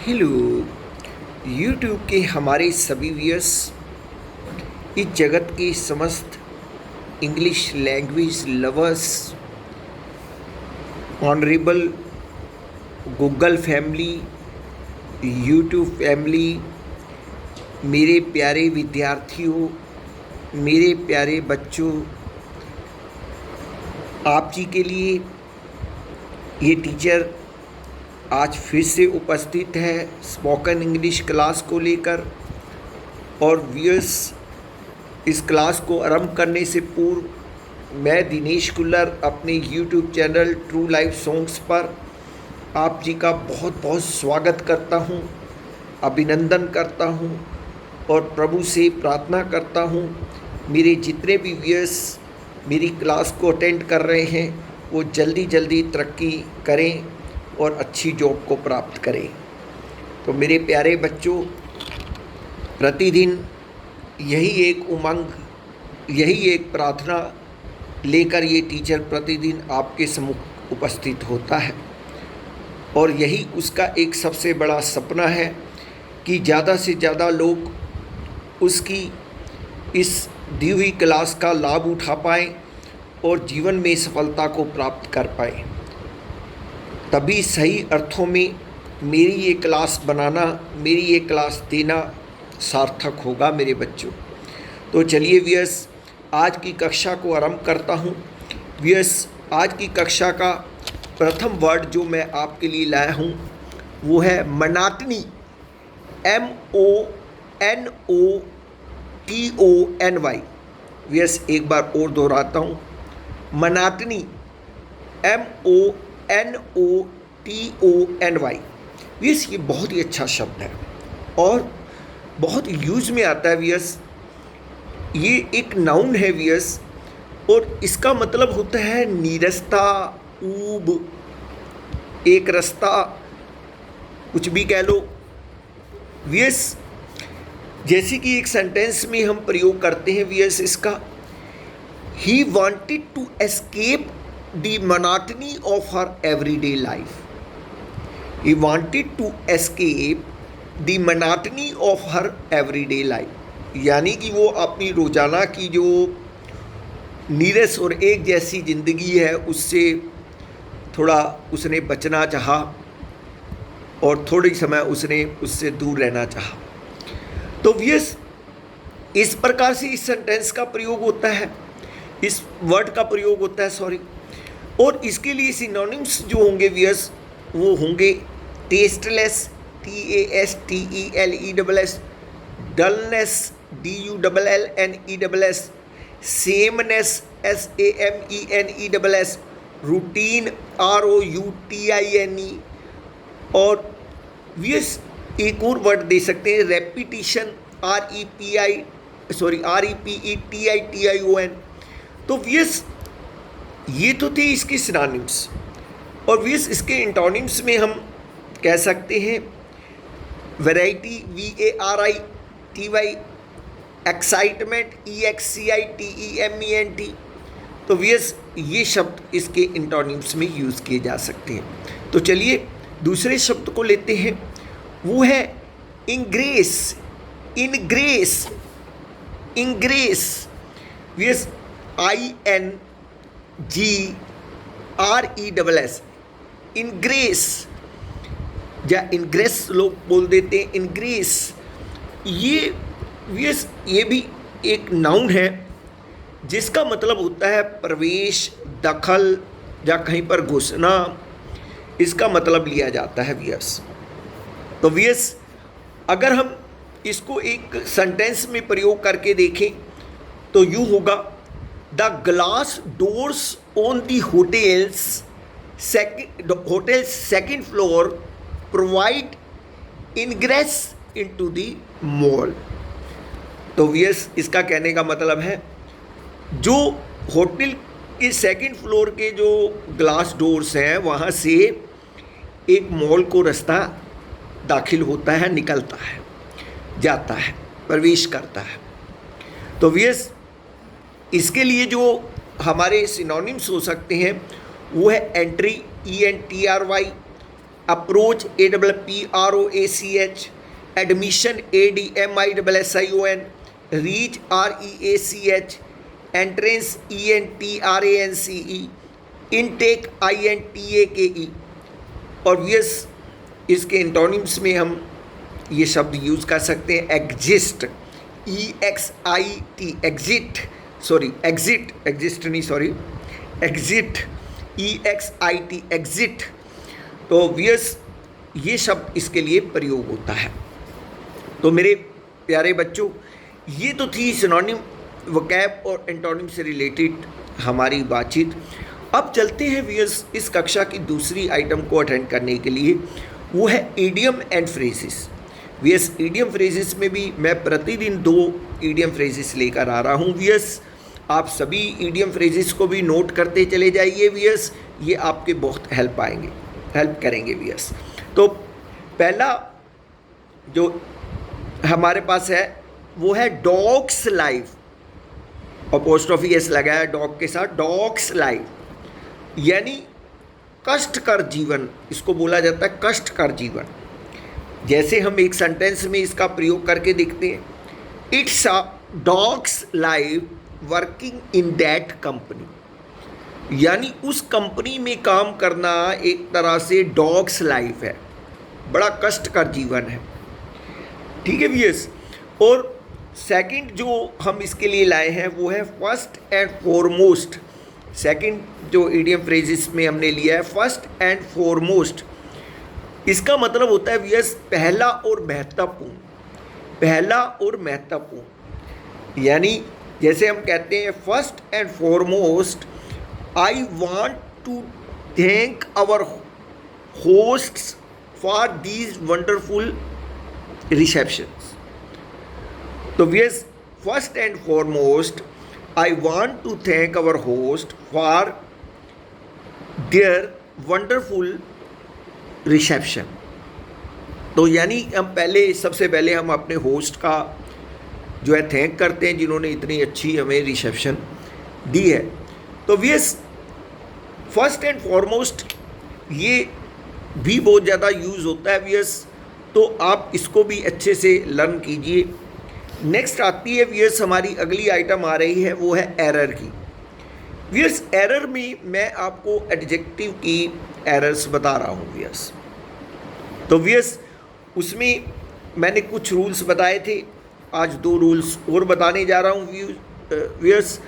Hello YouTube के हमारे सभी व्यूअर्स, इस जगत के समस्त English language lovers, honourable Google family, YouTube family, मेरे प्यारे विद्यार्थियों, मेरे प्यारे बच्चों, आप जी के लिए ये टीचर आज फिर से उपस्थित है स्पोकन इंग्लिश क्लास को लेकर। और व्यूअर्स, इस क्लास को आरंभ करने से पूर्व मैं दिनेश कुल्लर अपने YouTube channel true life songs पर आप जी का बहुत बहुत स्वागत करता हूं, अभिनंदन करता हूं और प्रभु से प्रार्थना करता हूं मेरे जितने भी व्यूअर्स मेरी क्लास को अटेंड कर रहे हैं वो जल्दी जल्दी तरक्की करें और अच्छी जॉब को प्राप्त करें। तो मेरे प्यारे बच्चों, प्रतिदिन यही एक उमंग, यही एक प्रार्थना लेकर ये टीचर प्रतिदिन आपके सम्मुख उपस्थित होता है और यही उसका एक सबसे बड़ा सपना है कि ज़्यादा से ज़्यादा लोग उसकी इस दी हुई क्लास का लाभ उठा पाएँ और जीवन में सफलता को प्राप्त कर पाएँ। तभी सही अर्थों में मेरी ये क्लास बनाना, मेरी ये क्लास देना सार्थक होगा मेरे बच्चों। तो चलिए व्यूअर्स, आज की कक्षा को आरंभ करता हूँ। व्यूअर्स, आज की कक्षा का प्रथम वर्ड जो मैं आपके लिए लाया हूँ वो है मोनोटनी। MONOTONY। व्यूअर्स, एक बार और दोहराता हूँ, मोनोटनी, MONOTONY। व्यूअर्स, ये बहुत ही अच्छा शब्द है और बहुत यूज में आता है व्यूअर्स। ये एक नाउन है व्यूअर्स और इसका मतलब होता है नीरसता, ऊब, एक रास्ता, कुछ भी कह लो व्यूअर्स। जैसे कि एक सेंटेंस में हम प्रयोग करते हैं व्यूअर्स इसका, he wanted to escape the monotony of her everyday life. He wanted to escape the monotony of her everyday life. यानी कि वो अपनी रोज़ाना की जो नीरस और एक जैसी ज़िंदगी है उससे थोड़ा उसने बचना चाहा और थोड़ी समय उसने उससे दूर रहना चाहा। तो व्यूअर्स, इस प्रकार से इस सेंटेंस का प्रयोग होता है, इस वर्ड का प्रयोग होता है, सॉरी। और इसके लिए सिनोनिम्स जो होंगे व्यूअर्स वो होंगे tasteless, TASTELESS, dullness, DULLNESS, sameness, SAMENESS, routine, ROUTINE। और व्यूअर्स, एक और वर्ड दे सकते हैं रेपिटिशन, REPETITION। तो व्यूअर्स, ये तो थे इसके सिनोनिम्स। और व्यूअर्स, इसके एंटोनिम्स में हम कह सकते हैं वैरायटी, VARITY, एक्साइटमेंट, EXCITEMENT। तो व्यूअर्स, ये शब्द इसके एंटोनिम्स में यूज़ किए जा सकते हैं। तो चलिए दूसरे शब्द को लेते हैं, वो है ingress. Ingress, ingress viewers, INGRESS, ingress या इनग्रेस लोग बोल देते हैं, इनग्रेस। ये व्यूअर्स, ये भी एक नाउन है जिसका मतलब होता है प्रवेश, दखल या कहीं पर घुसना, इसका मतलब लिया जाता है व्यूअर्स। तो व्यूअर्स, अगर हम इसको एक सेंटेंस में प्रयोग करके देखें तो यूँ होगा, The glass doors on the hotel's second floor provide ingress into the mall। तो व्यूअर्स, इसका कहने का मतलब है जो होटल के सेकंड फ्लोर के जो ग्लास डोर्स हैं वहाँ से एक मॉल को रास्ता दाखिल होता है, निकलता है, जाता है, प्रवेश करता है। तो व्यूअर्स, इसके लिए जो हमारे सिनोनिम्स हो सकते हैं वो है entry, ENTRY, approach APPROACH, admission ADMISSION, reach REACH, entrance ENTRANCE, intake INTAKE। और यस इसके एंटोनिम्स में हम ये शब्द यूज़ कर सकते हैं exist, EXIT, exit, sorry exit, exist नहीं सॉरी एग्जिट, EXIT, एग्जिट। तो यस ये शब्द इसके लिए प्रयोग होता है। तो मेरे प्यारे बच्चों, ये तो थी सिनोनिम, वोकैब और एंटोनिम से रिलेटेड हमारी बातचीत। अब चलते हैं व्यूअर्स इस कक्षा की दूसरी आइटम को अटेंड करने के लिए, वो है idiom and phrases. Viewers idiom phrases में भी मैं प्रतिदिन 2 ईडियम फ्रेजेस लेकर आ रहा हूँ। व्यूअर्स आप सभी ईडियम फ्रेजेस को भी नोट करते चले जाइए व्यूअर्स, ये आपके बहुत हेल्प करेंगे व्यूअर्स। तो पहला जो हमारे पास है वो है डॉग्स लाइफ, अपोस्ट्रोफी एस लगा है डॉग के साथ, डॉग्स लाइफ यानी कष्टकर जीवन, इसको बोला जाता है कष्टकर जीवन। जैसे हम एक सेंटेंस में इसका प्रयोग करके देखते हैं, it's a dogs life working in that company, यानी उस कंपनी में काम करना एक तरह से डॉग्स लाइफ है, बड़ा कष्टकर जीवन है। ठीक है व्यूअर्स। और सेकंड जो हम इसके लिए लाए हैं वो है फर्स्ट एंड फॉरमोस्ट। सेकंड जो ईडियम फ्रेजेस में हमने लिया है फर्स्ट एंड फॉरमोस्ट, इसका मतलब होता है व्यूअर्स पहला और महत्वपूर्ण, पहला और महत्वपूर्ण। यानी जैसे हम कहते हैं first and foremost, I want to thank our hosts for these wonderful receptions. तो viewers first and foremost I want to thank our host for their wonderful reception. तो यानी हम सबसे पहले हम अपने होस्ट का जो है थैंक करते हैं जिन्होंने इतनी अच्छी हमें रिसेप्शन दी है। तो व्यूअर्स फर्स्ट एंड फॉरमोस्ट ये भी बहुत ज़्यादा यूज़ होता है व्यूअर्स, तो आप इसको भी अच्छे से लर्न कीजिए। नेक्स्ट आती है व्यूअर्स हमारी अगली आइटम आ रही है वो है एरर की। व्यूअर्स एरर में मैं आपको एडजेक्टिव की एरर्स बता रहा हूँ व्यूअर्स। तो व्यूअर्स उसमें मैंने कुछ रूल्स बताए थे, आज 2 रूल्स और बताने जा रहा हूँ व्यूअर्स।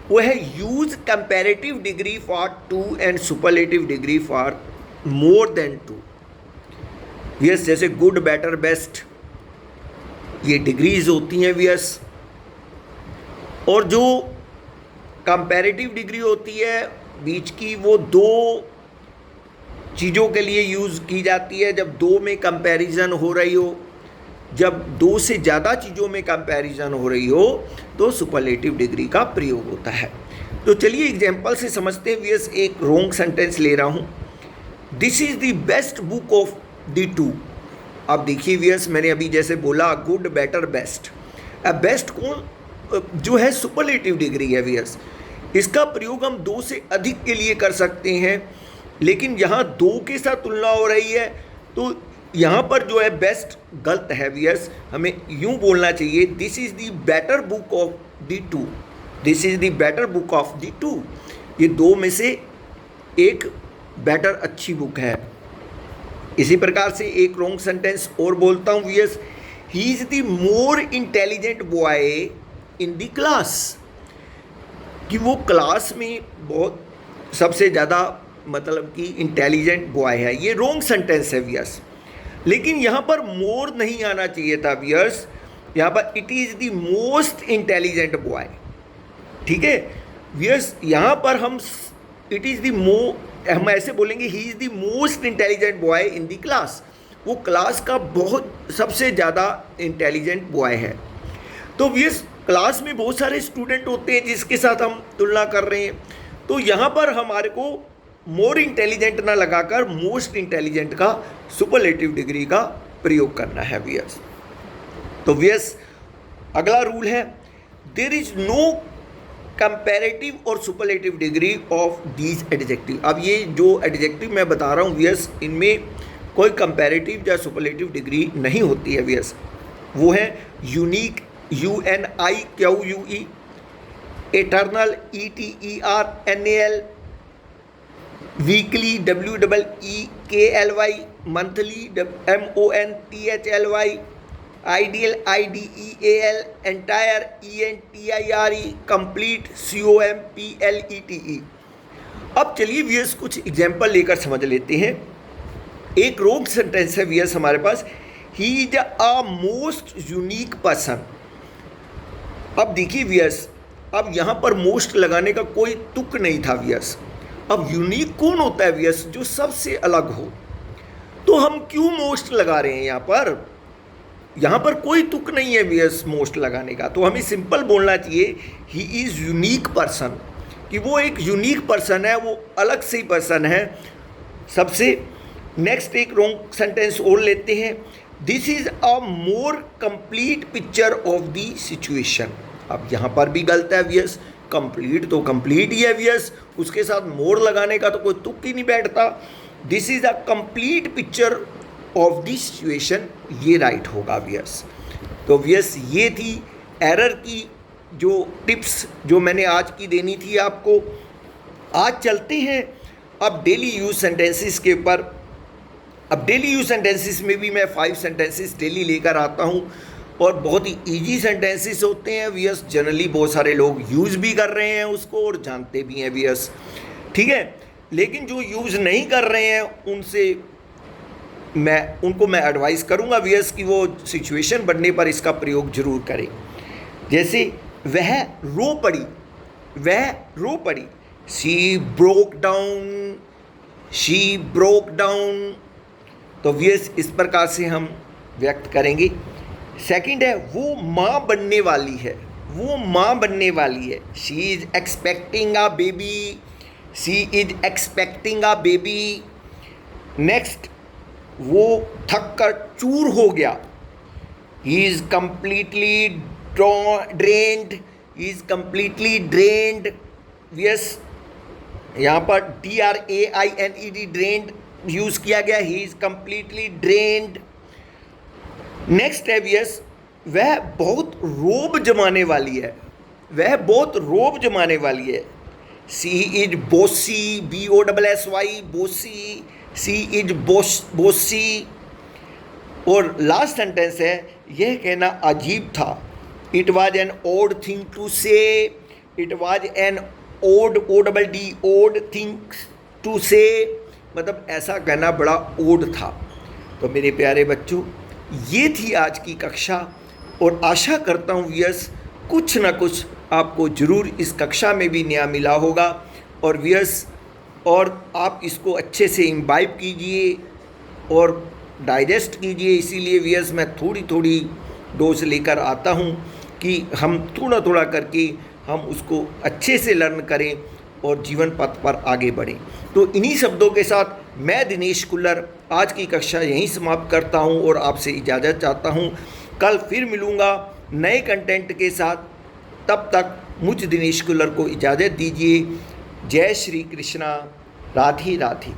वो है use comparative degree for 2 and superlative degree for more than 2। Viewers जैसे गुड, बेटर, बेस्ट ये डिग्रीज होती हैं व्यूअर्स, और जो कंपैरेटिव डिग्री होती है बीच की वो 2 चीज़ों के लिए यूज़ की जाती है। जब 2 में कंपैरिजन हो रही हो, जब 2 से ज़्यादा चीज़ों में कंपैरिजन हो रही हो तो सुपरलेटिव डिग्री का प्रयोग होता है। तो चलिए एग्जांपल से समझते हैं व्यूअर्स। एक रॉन्ग सेंटेंस ले रहा हूँ, this is the best book of the 2। अब देखिए व्यूअर्स मैंने अभी जैसे बोला गुड, बेटर, बेस्ट। अब बेस्ट कौन जो है सुपरलेटिव डिग्री है व्यूअर्स, इसका प्रयोग हम 2 से अधिक के लिए कर सकते हैं, लेकिन यहाँ 2 के साथ तुलना हो रही है तो यहाँ पर जो है बेस्ट गलत है व्यूअर्स। हमें यूँ बोलना चाहिए this is the better book of the 2, this is the better book of the 2। ये 2 में से एक बेटर अच्छी बुक है। इसी प्रकार से एक रॉन्ग सेंटेंस और बोलता हूँ viewers, he is the more intelligent boy in the class, कि वो क्लास में बहुत सबसे ज़्यादा मतलब कि इंटेलिजेंट बॉय है। ये रॉन्ग सेंटेंस है व्यूअर्स, लेकिन यहाँ पर मोर नहीं आना चाहिए था व्यूअर्स, यहाँ पर it is the most intelligent boy. ठीक है व्यूअर्स, यहाँ पर हम इट इज़ द हम ऐसे बोलेंगे he is the most intelligent boy in the class, वो क्लास का बहुत सबसे ज़्यादा इंटेलिजेंट बॉय है। तो व्यूअर्स क्लास में बहुत सारे स्टूडेंट होते हैं जिसके साथ हम तुलना कर रहे हैं, तो यहाँ पर हमारे को मोर इंटेलिजेंट ना लगाकर मोस्ट इंटेलिजेंट का सुपरलेटिव डिग्री का प्रयोग करना है व्यूअर्स। तो व्यूअर्स अगला रूल है देयर इज नो कंपैरेटिव और superlative degree of these adjective. अब ये जो एडजेक्टिव मैं बता रहा हूँ व्यूअर्स, इनमें कोई कंपैरेटिव या सुपरलेटिव डिग्री नहीं होती है व्यस। वो है unique, UNIQUE, eternal, ETERNAL, weekly, WEEKLY, monthly, MONTHLY, ideal, IDEAL, entire, ENTIRE, complete, COMPLETE। अब चलिए व्यस कुछ एग्जाम्पल लेकर समझ लेते हैं। एक रोंग सेंटेंस है व्यस हमारे पास, he is a most unique person. अब देखिए व्यस, अब यहाँ पर मोस्ट लगाने का कोई तुक नहीं था व्यस। अब यूनिक कौन होता है व्यस? जो सबसे अलग हो। तो हम क्यों मोस्ट लगा रहे हैं यहाँ पर? यहाँ पर कोई तुक नहीं है व्यस मोस्ट लगाने का। तो हमें सिंपल बोलना चाहिए ही इज़ यूनिक पर्सन, कि वो एक यूनिक पर्सन है, वो अलग से ही पर्सन है सबसे। नेक्स्ट एक रॉन्ग सेंटेंस और लेते हैं, this is a more complete picture of the situation. अब यहाँ पर भी गलत है व्यस, कंप्लीट तो कंप्लीट ही है व्यस, उसके साथ मोर लगाने का तो कोई तुक ही नहीं बैठता। This is a complete picture of the situation, ये राइट होगा व्यस। तो व्यस ये थी एरर की जो टिप्स जो मैंने आज की देनी थी आपको। आज चलते हैं अब डेली यूज सेंटेंसेस के ऊपर। अब डेली यूज सेंटेंसेस में भी मैं 5 सेंटेंसेस डेली लेकर आता हूँ और बहुत ही इजी सेंटेंसेस होते हैं व्यस। जनरली बहुत सारे लोग यूज़ भी कर रहे हैं उसको और जानते भी हैं व्यस, ठीक है। लेकिन जो यूज़ नहीं कर रहे हैं उनको मैं एडवाइस करूँगा व्यस कि वो सिचुएशन बनने पर इसका प्रयोग जरूर करें। जैसे वह रो पड़ी, वह रो पड़ी, she broke down, she broke down. तो व्यस इस प्रकार से हम व्यक्त करेंगे। सेकंड है वो माँ बनने वाली है, वो माँ बनने वाली है, she is expecting a baby, she is expecting a baby. Next वो थक कर चूर हो गया, he is completely drained, he is completely drained. Yes, यहाँ पर DRAINED ड्रेन्ड यूज़ किया गया, he is completely drained. Next है यस, वह बहुत रोब जमाने वाली है, वह बहुत रोब जमाने वाली है, she is bossy, BOSSY, bossy, she is bossy. और लास्ट सेंटेंस है, यह कहना अजीब था, it was an odd thing to say, it was an odd odd thing to say, मतलब ऐसा कहना बड़ा ओड था। तो मेरे प्यारे बच्चों, ये थी आज की कक्षा और आशा करता हूँ व्यस कुछ ना कुछ आपको ज़रूर इस कक्षा में भी नया मिला होगा और व्यस और आप इसको अच्छे से इम्बाइब कीजिए और डाइजेस्ट कीजिए। इसीलिए व्यस मैं थोड़ी थोड़ी डोज लेकर आता हूँ कि हम थोड़ा थोड़ा करके हम उसको अच्छे से लर्न करें और जीवन पथ पर आगे बढ़ें। तो इन्हीं शब्दों के साथ मैं दिनेश कुल्लर आज की कक्षा यहीं समाप्त करता हूं और आपसे इजाज़त चाहता हूं। कल फिर मिलूँगा नए कंटेंट के साथ, तब तक मुझ दिनेश कुल्लर को इजाज़त दीजिए। जय श्री कृष्णा, राधे राधे।